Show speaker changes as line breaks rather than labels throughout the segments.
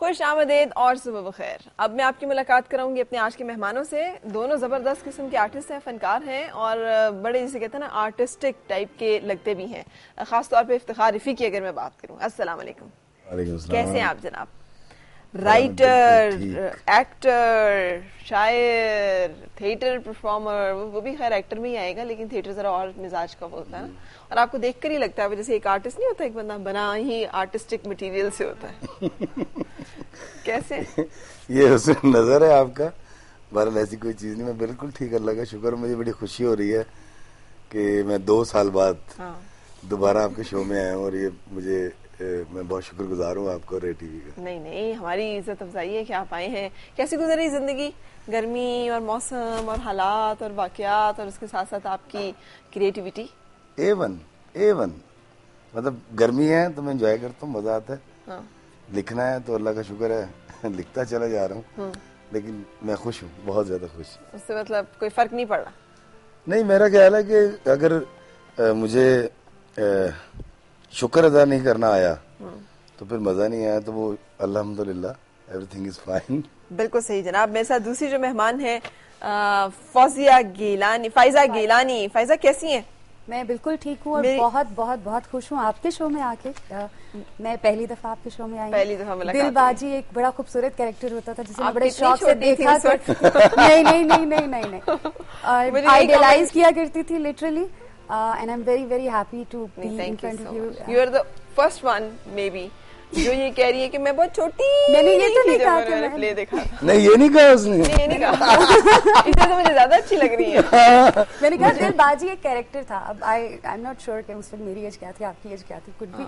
خوش آمدید اور صبح بخیر. اب میں آپ کی ملاقات کراؤں گی اپنے آج کے مہمانوں سے. دونوں زبردست قسم کے آرٹسٹ ہیں, فنکار ہیں اور بڑے جسے کہتے ہیں نا آرٹسٹک ٹائپ کے لگتے بھی ہیں. خاص طور پہ افتخار رفیع کی اگر میں بات کروں. السلام علیکم.
وعلیکم السلام.
کیسے ہیں آپ جناب؟ رائٹر, ایکٹر, شاعر, تھیٹر پرفارمر. وہ بھی خیر ایکٹر میں ہی آئے گا لیکن تھیٹر ذرا اور مزاج کا ہوتا ہے نا, اور آپ کو دیکھ کر ہی لگتا ہے جیسے ایک آرٹسٹ نہیں ہوتا, ایک بندہ بنا ہی آرٹسٹک مٹیریل سے ہوتا ہے. کیسے
یہ حسن نظر ہے آپ کا. بہرحال ایسی کوئی چیز نہیں, میں بالکل ٹھیک. اللہ کا شکر, مجھے بڑی خوشی ہو رہی ہے کہ میں 2 سال بعد دوبارہ آپ کے شو میں آیا ہوں, اور یہ مجھے میں بہت شکر گزار ہوں آپ کو رے ٹی وی کا.
نہیں, ہماری عزت افزائی ہے کہ آپ آئے ہیں. کیسی گزری زندگی؟ گرمی اور موسم اور حالات اور واقعات, اور اس کے ساتھ ساتھ آپ کی کریٹیوٹی.
A1 مطلب گرمی ہے تو میں انجوائے کرتا ہوں, مزہ آتا ہے. لکھنا ہے تو اللہ کا شکر ہے لکھتا چلا جا رہا ہوں, لیکن میں خوش ہوں, بہت زیادہ خوش.
اس سے مطلب کوئی فرق نہیں پڑ رہا؟ نہیں,
میرا خیال ہے کہ اگر مجھے شکر ادا نہیں کرنا آیا تو پھر مزہ نہیں آیا, تو وہ الحمدللہ ایوری تھنگ از فائن.
بالکل صحیح جناب. میرے ساتھ دوسری جو مہمان ہیں فائزہ گیلانی. فائزہ کیسی ہیں؟
میں بالکل ٹھیک ہوں اور بہت بہت بہت خوش ہوں آپ کے شو میں آ کے. میں پہلی دفعہ آپ کے شو میں آئی ہوں. دل باجی ایک بڑا خوبصورت کیریکٹر ہوتا تھا جسے میں بڑے شوق سے دیکھا. نہیں آئیڈیلائز کیا کرتی تھی literally. And I am very very happy to be in front of you.
You are the first one maybe جو یہ کہہ رہی ہے کہ میں بہت چھوٹی.
میں نے یہ تو نہیں کہا کہ
میں نے پلے دیکھا.
نہیں, یہ نہیں کہا اس نے.
یہ نہیں کہا, اس سے تو مجھے زیادہ اچھی لگ رہی ہے.
میں نے کہا دل باجی ایک کیریکٹر تھا. اب آئی ایم ناٹ شیور کہ اس وقت میری ایج کیا تھی, آپ کی ایج کیا تھی. کچھ بھی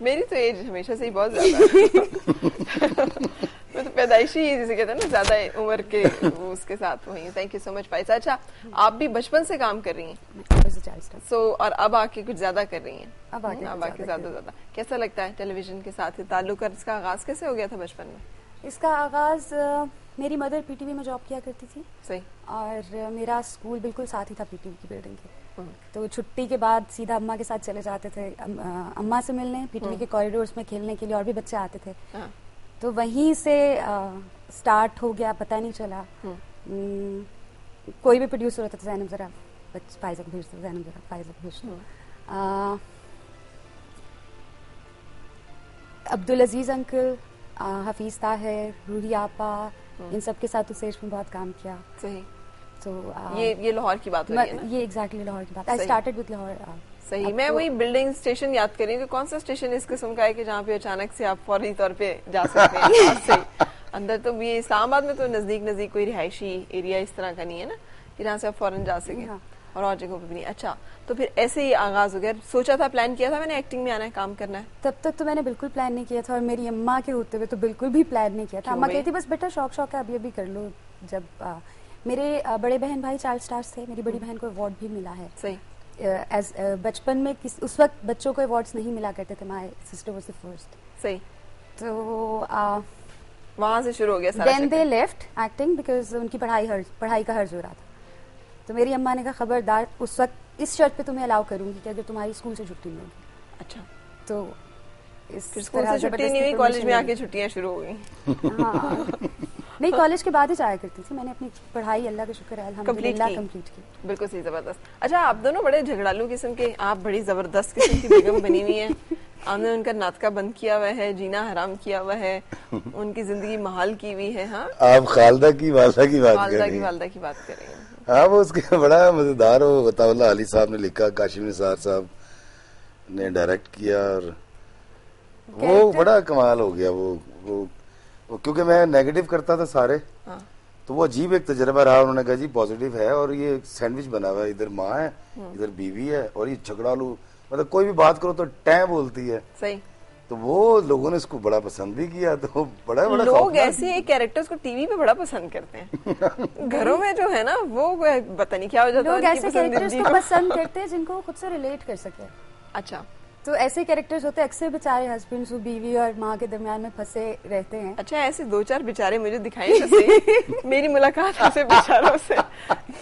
میری تو ایج ہمیشہ سے ہی بہت زیادہ ہے. میں تو پیدائشی جسے کہتے ہیں نا زیادہ عمر کے اس کے ساتھ وہی. تھینک یو سو مچ فائزہ. اچھا, آپ بھی بچپن سے کام کر رہی ہیں اور اب آ کے کچھ زیادہ کر رہی ہیں. اب آ کے زیادہ. کیسا لگتا ہے ٹیلی ویژن کے ساتھ تعلق؟ اس کا آغاز کیسے ہو گیا تھا بچپن میں؟
اس کا آغاز میری مدر پی ٹی وی میں جاب کیا کرتی تھی.
صحیح.
اور میرا اسکول بالکل ساتھ ہی تھا پی ٹی وی کی بلڈنگ کے. تو چھٹی کے بعد سیدھا اماں کے ساتھ چلے جاتے تھے اماں سے ملنے. پی ٹی وی کے کوریڈورس میں کھیلنے کے لیے اور بھی بچے آتے تھے. تو وہیں سے سٹارٹ ہو گیا, پتہ نہیں چلا. کوئی بھی پروڈیوسر ہوتا تھا, زینب ذرا فائزہ کو بھیج دو, زینب ذرا فائزہ کو بھیج دو. عبدالعزیز انکل, حفیظ طاہر, روحی آپا, ان سب کے ساتھ اسٹیج میں بہت کام کیا.
صحیح.
تو
یہ لاہور کی بات ہو رہی ہے نا؟
یہ ایگزیکٹلی لاہور کی بات. I started with Lahore.
صحیح. میں وہی بلڈنگ اسٹیشن یاد کر رہی ہوں کہ کون سا اسٹیشن اس قسم کا ہے کہ جہاں پہ اچانک سے آپ فوری طور پہ جا سکتے ہیں اندر. تو یہ اسلام آباد میں تو نزدیک کوئی رہائشی ایریا اس طرح کا نہیں ہے نا جہاں سے آپ فوراً جا سکیں, اور جگہوں پہ بھی نہیں. اچھا, تو پھر ایسے ہی آغاز ہو گیا. سوچا تھا, پلان کیا تھا میں نے ایکٹنگ میں آنا ہے, کام کرنا ہے؟
تب تک تو میں نے بالکل پلان نہیں کیا تھا, اور میری اماں کے ہوتے ہوئے تو بالکل بھی پلان نہیں کیا تھا. اماں کہتی بس بیٹا شوق ہے, ابھی کر لو. جب میرے بڑے بہن بھائی چارلڈ اسٹارز تھے, میری بڑی بہن کو ایوارڈ بھی ملا ہے.
صحیح.
ایز بچپن میں اس وقت بچوں کو ایوارڈس نہیں ملا کرتے تھے. My sister was the first.
صحیح.
تو
وہاں سے شروع ہو گیا سارا.
دین دے لیفٹ ایکٹنگ بیکاز ان کی پڑھائی کا حرج ہو رہا تھا. تو میری اماں نے کہا خبردار, اس وقت اس شرط پہ تمہیں الاؤ کروں گی کہ اگر تمہاری اسکول سے چھٹی نہیں ہوگی.
اچھا.
تو
اسکول سے چھٹی نہیں ہوئی, کالج میں آ کے چھٹیاں شروع ہو گئی.
ہاں, نہیں کالج کے بعد ہی جایا کرتی تھی. میں نے اپنی پڑھائی اللہ کا شکر ہے الحمدللہ کمپلیٹ کی.
بالکل صحیح, زبردست. اچھا, آپ دونوں بڑے جھگڑالو قسم کے, آپ بڑی زبردست قسم کی بیگم بنی ہوئی ہیں. آپ نے ان کا ناطقہ بند کیا ہوا ہے, جینا حرام کیا ہوا ہے, ان کی زندگی محال کی ہوئی ہے. ہاں, آپ
خالدہ کی والدہ کی بات کر
رہی ہیں.
ہاں, وہ اس کے بڑا مزیدار ہو. عطا اللہ علی صاحب نے لکھا, کاشم نثار صاحب نے ڈائریکٹ کیا, اور وہ بڑا کمال ہو گیا. وہ کیونکہ میں نیگیٹو کرتا تھا سارے, تو وہ عجیب ایک تجربہ رہا. انہوں نے کہا جی پازیٹیو ہے, اور یہ سینڈوچ بنا ہوا ہے, ادھر ماں ہے ادھر بیوی ہے, اور یہ جھگڑالو, مطلب کوئی بھی بات کرو تو ٹیں بولتی ہے.
صحیح.
تو وہ لوگوں نے اس کو بڑا پسند بھی کیا. تو بڑا
لوگ ایسے کیریکٹرز کو ٹی وی پہ بڑا پسند کرتے ہیں. گھروں میں جو ہے نا وہ پتہ نہیں کیا ہو جاتا ہے.
لوگ ایسے کیریکٹرز کو پسند کرتے ہیں جن کو خود سے ریلیٹ کر سکے.
اچھا,
تو ایسے کیریکٹرز ہوتے ہیں اکثر بیچارے ہسبینڈ جو بیوی اور ماں کے درمیان میں پھنسے رہتے ہیں.
اچھا ایسے 2-4 بیچارے مجھے دکھائیں تو صحیح. میری ملاقات ایسے بیچاروں سے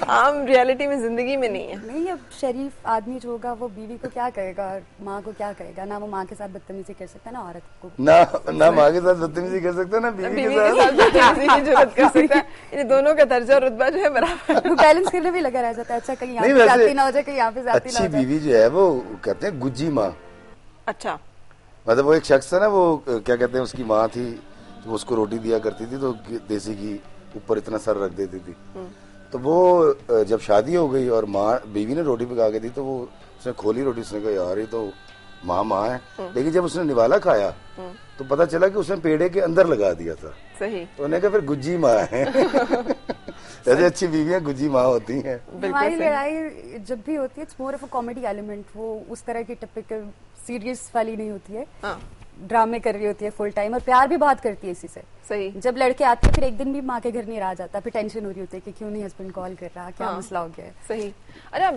عام ریالٹی میں زندگی میں نہیں ہے.
نہیں, اب شریف آدمی جو ہوگا وہ بیوی کو کیا کہے گا اور ماں کو کیا کہے گا؟ نہ وہ ماں کے ساتھ بدتمیزی کر سکتا ہے, نہ عورت کو,
نہ ماں کے ساتھ بدتمیزی کر سکتا ہے, نہ بیوی کے ساتھ
بدتمیزی کی ضرورت کر سکتا ہے. ان دونوں کا درجہ اور رتبہ جو ہے برابر,
بیلنس کرنے بھی لگا رہ جاتا ہے. اچھا کہیں یہاں پہ زیادتی نہ ہو جائے, کہیں یہاں پہ زیادتی نہ ہو
اچھی
جائے.
بیوی جو ہے وہ کہتے ہیں گجی ماں.
اچھا
مطلب وہ ایک شخص تھا نا, وہ کیا کہتے ہیں, اس کی ماں تھی, وہ اس کو روٹی دیا کرتی تھی تو دیسی گھی اوپر اتنا سر رکھ دیتی تھی. تو وہ جب شادی ہو گئی اور ماں بیوی نے روٹی پکا کے دی تو وہ اس نے کھولی روٹی, اس نے کہا یار یہ تو ماں ہے. لیکن جب اس نے نوالا کھایا تو پتا چلا کہ اس نے پیڑے کے اندر لگا دیا تھا.
صحیح.
تو انہیں کہا پھر گجی ماں ہے. ایسے اچھی بیویاں گجی ماں ہوتی ہیں.
ہماری لڑائی جب بھی ہوتی ہے it's more of a comedy element. وہ اس طرح کی ٹپیکل سیریس والی نہیں ہوتی ہے, ڈرامے کر رہی ہوتی ہے فل ٹائم, اور پیار بھی بہت کرتی ہے اسی سے.
صحیح.
جب لڑکے آتے ہیں پھر ایک دن بھی ماں کے گھر نہیں رہا جاتا, پھر ٹینشن ہو رہی ہوتی ہے کہ کیوں نہیں ہسبینڈ کال کر رہا, کیا مسئلہ ہو گیا ہے.
صحیح. اچھا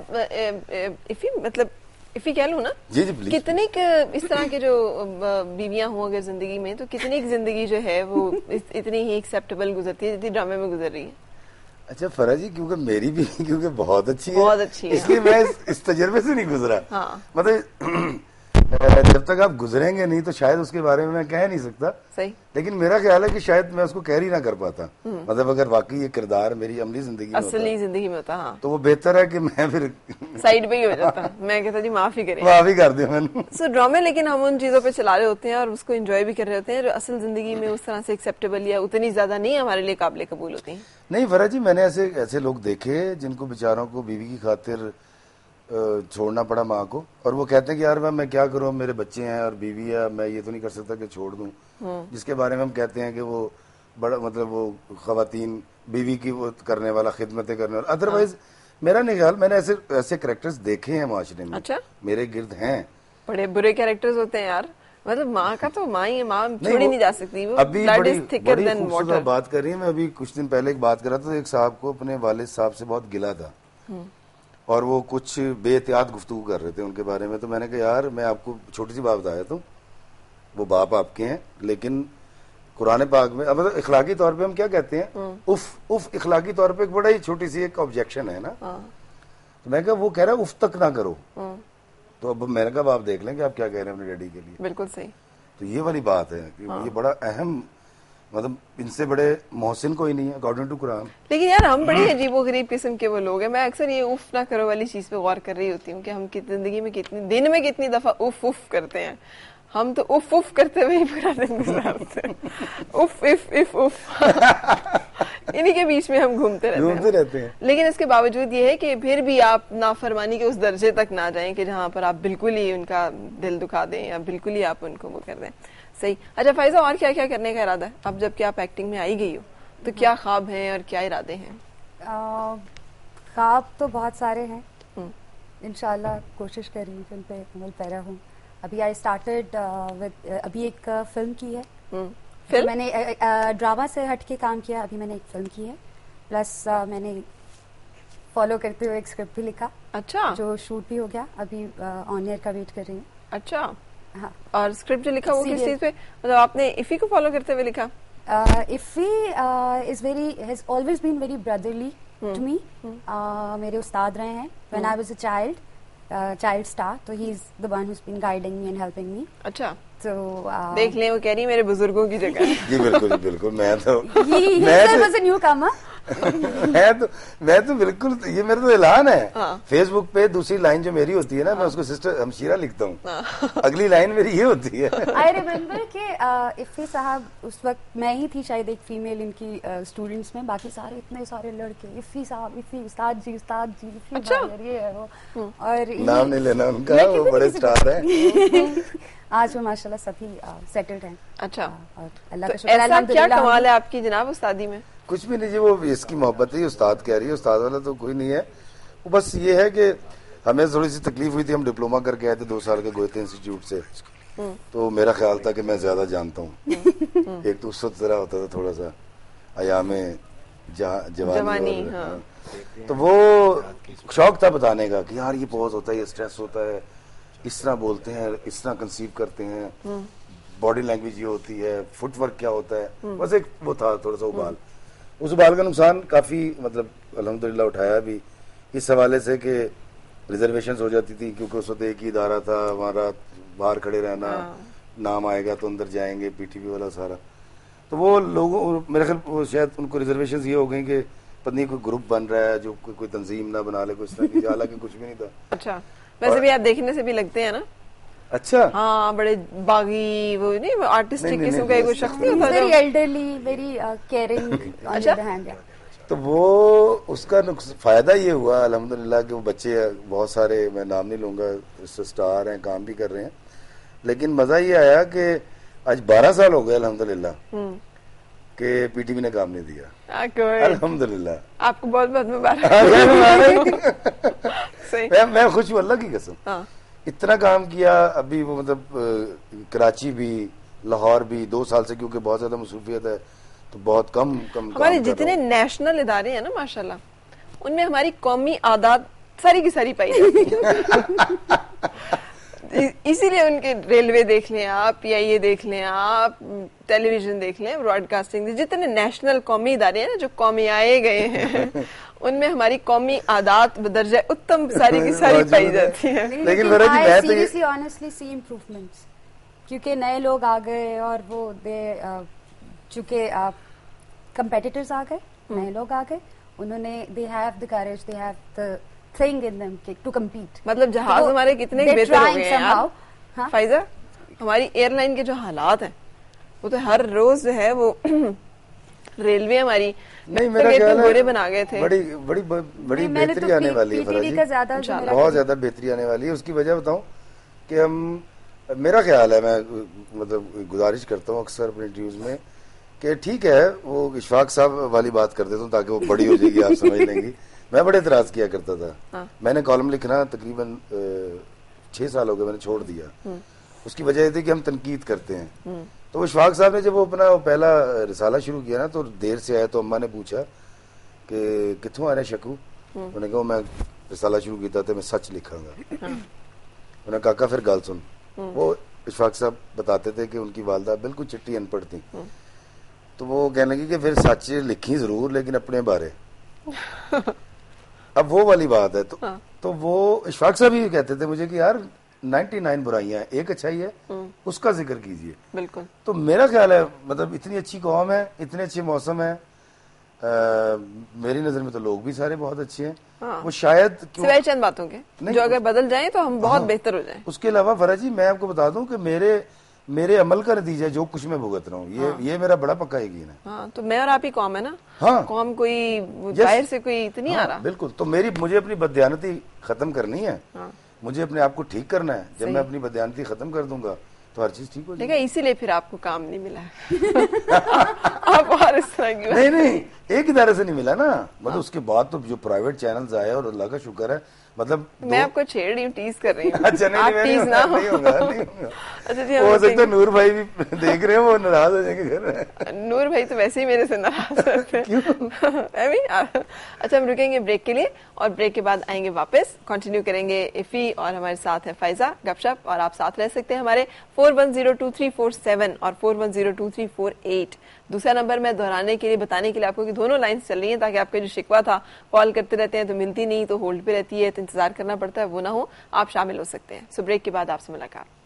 مطلب افی کہہ لوں نا,
جی جی پلیز.
کتنی اس طرح کے جو بیویاں ہوں اگر زندگی میں, تو کتنی زندگی جو ہے وہ اتنی ہی ایکسیپٹیبل گزرتی ہے جتنی ڈرامے میں گزر رہی ہے.
اچھا فرح جی, کیونکہ میری بھی کیونکہ بہت اچھی ہے,
بہت اچھی ہے,
اس لیے میں اس تجربے سے نہیں گزرا. مطلب جب تک آپ گزریں گے نہیں تو شاید اس کے بارے میں کہہ نہیں سکتا.
صحیح.
لیکن میرا خیال ہے کہ شاید میں اس کو کیری نہ کر پاتا. مطلب اگر واقعی یہ کردار میری عملی زندگی میں
اصلی زندگی میں ہوتا,
تو وہ بہتر ہے کہ میں پھر
سائڈ پہ ہی ہو جاتا. میں کہتا جی معافی کریں,
معافی کر دیں میں نے.
سو ڈرامے لیکن ہم ان چیزوں پہ چلا رہے ہوتے ہیں اور اس کو انجوائے بھی کر رہے ہوتے ہیں جو اصل زندگی میں اس طرح سے ایکسیپٹیبل یا اتنی زیادہ نہیں ہمارے لیے قابل قبول ہوتی ہیں.
نہیں فرح جی, میں نے ایسے لوگ دیکھے جن کو بیچاروں کو بیوی کی خاطر چھوڑنا پڑا ماں کو, اور وہ کہتے ہیں کہ یار میں کیا کروں, میرے بچے ہیں اور بیوی ہے, میں یہ تو نہیں کر سکتا کہ چھوڑ دوں. جس کے بارے میں ہم کہتے ہیں کہ وہ بڑا مطلب وہ خواتین بیوی کی وہ کرنے والا, خدمتیں کرنے والا. ادروائز میرا نہیں خیال, میں نے ایسے کریکٹرز دیکھے ہیں معاشرے میں.
اچھا,
میرے گرد ہیں.
بڑے برے کریکٹرز ہوتے ہیں یار. مطلب ماں کا تو ماں ہی ہے, ماں چھوڑی نہیں جا سکتی.
ابھی بڑی خوبصورت بات کر رہی ہیں. میں ابھی کچھ دن پہلے ایک بات کر رہا تھا, ایک صاحب کو اپنے والد صاحب سے بہت گلہ تھا اور وہ کچھ بے احتیاط گفتگو کر رہے تھے ان کے بارے میں. تو میں نے کہا یار میں آپ کو چھوٹی سی بات بتایا تو وہ باپ آپ کے ہیں, لیکن قرآن پاک میں اب اخلاقی طور پہ ہم کیا کہتے ہیں, اف اخلاقی طور پہ ایک بڑا ہی چھوٹی سی ایک آبجیکشن ہے نا. تو میں نے کہا وہ کہہ رہا ہے اف تک نہ کرو. تو اب میں نے کہا آپ دیکھ لیں کہ آپ کیا کہہ رہے ہیں اپنے ڈیڈی کے لیے.
بالکل صحیح.
تو یہ والی بات ہے کہ یہ بڑا اہم, مطلب ان سے بڑے محسن کوئی نہیں ہے اکارڈنگ ٹو قرآن.
لیکن یار ہم بڑی عجیب و غریب قسم کے وہ لوگ ہیں. میں اکثر یہ اف نہ کرو والی چیز پہ غور کر رہی ہوتی ہوں کہ ہم زندگی میں کتنی دن میں کتنی دفعہ اف اف کرتے ہیں. ہم تو اف اف کرتے ہوئے ہی پورا دن گزارتے ہیں. اف اف اف اف انہی کے بیچ میں ہم گھومتے رہتے ہیں. لیکن اس کے باوجود یہ ہے کہ پھر بھی آپ نافرمانی کے اس درجے تک نہ جائیں کہ جہاں پر آپ بالکل ہی ان کا دل دکھا دیں یا بالکل ہی آپ ان کو وہ کر دیں. صحیح. اچھا فائزہ, اور کیا کیا کرنے کا ارادہ ہے اب جب کہ آپ ایکٹنگ میں آئی گئی ہو, تو کیا خواب ہیں اور کیا ارادے ہیں؟
خواب تو بہت سارے ہیں. انشاءاللہ کوشش کر رہی ہوں کہ ان پہ عمل پیرا ہوں. ابھی آئی اسٹارٹیڈ ابھی ایک فلم کی ہے. میں نے ڈرامہ سے ہٹ کے کام کیا, ابھی میں نے ایک فلم کی ہے, پلس میں نے فالو کرتے ہوئے ایک اسکرپٹ بھی لکھا.
اچھا.
جو شوٹ بھی ہو گیا, ابھی آن ایئر کا ویٹ کر رہی ہوں.
اچھا. ہاں. اور اسکرپٹ جو لکھا وہ کس چیز پہ, مطلب آپ نے افی کو فالو کرتے ہوئے لکھا؟
افی is very has always been very brotherly to me. میرے استاد رہے ہیں when I was a child star, تو he is the one who's been guiding me and helping me.
اچھا.
تو
دیکھ لیں, وہ کہہ رہی ہے میرے بزرگوں کی جگہ.
جی بالکل بالکل. میں تو
نیو کامر.
میں تو بالکل, یہ میرا تو اعلان ہے فیس بک پہ. دوسری لائن جو میری ہوتی ہے نا, میں اس کو سسٹر ہمشیرہ لکھتا ہوں. اگلی لائن میری یہ ہوتی ہے.
آئی ریمبر کہ افی صاحب اس وقت میں ہی تھی شاید ایک فیمیل ان کی اسٹوڈینٹس میں, باقی سارے اتنے سارے لڑکے افی صاحب, افی استاد جی, استاد جی, افی یہ ہے وہ, اور
نام نہیں لینا ان کا, وہ بڑے اسٹار ہیں.
آج وہ ماشاءاللہ سبھی سیٹلڈ ہیں.
اچھا.
اور اللہ کا شکر ہے.
کیا کمال ہے آپ کی جناب استادی میں؟
کچھ بھی نہیں جی, وہ اس کی محبت ہے. استاد کہہ رہی ہے, استاد والا تو کوئی نہیں ہے. وہ بس یہ ہے کہ ہمیں تھوڑی سی تکلیف ہوئی تھی, ہم ڈپلوما کر کے آئے تھے 2 سال کے گوئتے انسٹیٹیوٹ سے. تو میرا خیال تھا کہ میں زیادہ جانتا ہوں. ایک تو اس وقت ذرا ہوتا تھا تھوڑا سا ایام جوانی, تو وہ شوق تھا بتانے کا کہ یار یہ پوز ہوتا ہے, یہ اسٹریس ہوتا ہے, اس طرح بولتے ہیں, اس طرح کنسیو کرتے ہیں, باڈی لینگویج یہ ہوتی ہے, فٹ ورک کیا ہوتا ہے, بس ایک وہ تھا تھوڑا سا ابال. اس ابال کا نقصان کافی مطلب الحمدللہ اٹھایا بھی اس حوالے سے کہ ریزرویشنز ہو جاتی تھی, کیونکہ اس وقت ایک ہی ادارہ تھا ہمارا, باہر کھڑے رہنا, نام آئے گا تو اندر جائیں گے, پی ٹی وی والا سارا. تو وہ لوگوں میرے خیال شاید ان کو ریزرویشنز یہ ہو گئی کہ پتہ کوئی گروپ بن رہا ہے جو کوئی تنظیم نہ بنا لے, کوئی اس طرح کی, حالانکہ کچھ بھی نہیں تھا.
اچھا, ویسے بھی آپ دیکھنے سے بھی لگتے ہیں نا.
اچھا
ہاں, بڑے باغی, وہ نہیں آرٹسٹک قسم کا کوئی شخص نہیں ہوتا,
ویری ایلڈرلی, ویری کیئرنگ.
اچھا,
تو وہ اس کا فائدہ یہ ہوا الحمدللہ کہ وہ بچے بہت سارے, میں نام نہیں لوں گا, اسٹار ہیں, کام بھی کر رہے ہیں, لیکن مزہ یہ آیا کہ آج 12 سال ہو گئے الحمدللہ کہ پی ٹی وی نے کام نہیں دیا الحمدللہ.
آپ کو بہت بہت مبارک.
میں خوش ہوں اللہ کی قسم, اتنا کام کیا. ابھی وہ مطلب کراچی بھی, لاہور بھی 2 سال سے, کیونکہ بہت زیادہ مصروفیت ہے تو بہت کم
ہمارے جتنے نیشنل ادارے ہیں نا ماشاءاللہ, ان میں ہماری قومی عادات ساری کی ساری پائی جاتی ہیں. اسی لیے ان کے ریلوے دیکھ لیں آپ, پی آئی اے دیکھ لیں آپ, ٹیلی ویژن دیکھ لیں, براڈ کاسٹنگ, جتنے نیشنل قومی ادارے ہیں نا جو قومی آئے گئے ہیں, ان میں ہماری قومی عادات بدرجہ اتم ساری کی ساری پائی جاتی ہیں.
لیکن
سیریسلی آنیسٹلی سی امپروومنٹس, کیونکہ نئے لوگ آ گئے اور وہ چونکہ کمپیٹیٹرز آ گئے, نئے لوگ آ گئے, انہوں نے they have the courage, they have the thing in them to compete.
مطلب جہاز ہمارے کتنے بہتر ہو گئے ہیں فائزہ. ہماری ایئر لائن کے جو حالات ہیں وہ تو ہر روز جو ہے وہ ریلوے ہماری گورے بنا گئے تھے.
بڑی بہتری آنے والی ہے, بہت زیادہ بہتری آنے والی ہے. اس کی وجہ بتاؤں کہ میرا خیال ہے, میں مطلب گزارش کرتا ہوں اکثر اپنے انٹرویوز میں کہ ٹھیک ہے وہ اشفاق صاحب والی بات کر دیتا ہوں تاکہ وہ بڑی ہو جائے گی, آپ سمجھ لیں گی. میں بڑے اعتراض کیا کرتا تھا, میں نے کالم لکھنا تقریباً 6 سال ہو گئے, میں نے چھوڑ دیا. اس کی وجہ یہ تھی کہ ہم تنقید کرتے ہیں. تو اشفاق صاحب نے جب وہ اپنا پہلا رسالہ شروع کیا نا, تو دیر سے آیا, تو اماں نے پوچھا کہ کتوں آ رہے شکو, انہوں نے کہا میں رسالہ شروع کیا تھا, میں سچ لکھاں گا. انہوں نے کہا پھر گل سن. وہ اشفاق صاحب بتاتے تھے کہ ان کی والدہ بالکل چٹی ان پڑھ تھی, تو وہ کہنے لگی کہ پھر سچ لکھی ضرور لیکن اپنے بارے. اب وہ والی بات ہے. تو وہ اشفاق صاحب ہی کہتے تھے مجھے کہ یار 99 برائیاں ہیں, ایک اچھائی ہے, اس کا ذکر کیجئے.
بالکل. تو
میرا خیال ہے مطلب اتنی اچھی قوم ہے, اتنے اچھے موسم ہے, میری نظر میں تو لوگ بھی سارے بہت اچھے ہیں. وہ شاید
سوائے چند باتوں کے جو اگر بدل جائیں تو ہم بہت بہتر ہو جائیں.
اس کے علاوہ فرح جی میں آپ کو بتا دوں کہ میرے عمل کا نتیجہ جو کچھ میں بھگت رہا ہوں, یہ میرا بڑا پکا یقین ہے.
ہاں, تو میں اور آپ ہی قوم ہے نا. قوم کوئی باہر سے کوئی اتنی آ رہا.
بالکل. تو مجھے اپنی بددیانتی ختم کرنی ہے, مجھے اپنے آپ کو ٹھیک کرنا ہے. جب میں اپنی بددیانتی ختم کر دوں گا تو ہر چیز ٹھیک ہو جائے گی.
اسی لیے پھر آپ کو کام نہیں ملا. آپ اور اس طرح کی
نہیں ایک ادارے سے نہیں ملا نا, مطلب اس کے بعد تو جو پرائیویٹ چینلز آئے اور اللہ کا شکر ہے, مطلب
میں آپ کو چھیڑ رہی ہوں, ٹیز کر رہی ہوں.
اچھا نہیں ہو سکتا نور بھائی بھی دیکھ رہے ہیں, وہ ناراض ہو جائیں گے.
نور بھائی تو ویسے ہی میرے سے ناراض ہوتے ہیں. اچھا, ہم رکیں گے بریک کے لیے اور بریک کے بعد آئیں گے واپس, کنٹینیو کریں گے ایفی, اور ہمارے ساتھ ہے فائزہ گپ شپ, اور آپ ساتھ رہ سکتے ہیں ہمارے 41023447 اور 41023448. دوسرا نمبر میں دہرانے کے لیے بتانے کے لیے آپ کو کہ دونوں لائنز چل رہی ہیں, تاکہ آپ کا جو شکوہ تھا کال کرتے رہتے ہیں تو ملتی نہیں, تو ہولڈ پہ رہتی ہے, تو انتظار کرنا پڑتا ہے, وہ نہ ہو, آپ شامل ہو سکتے ہیں. سو بریک کے بعد آپ سے ملاقات.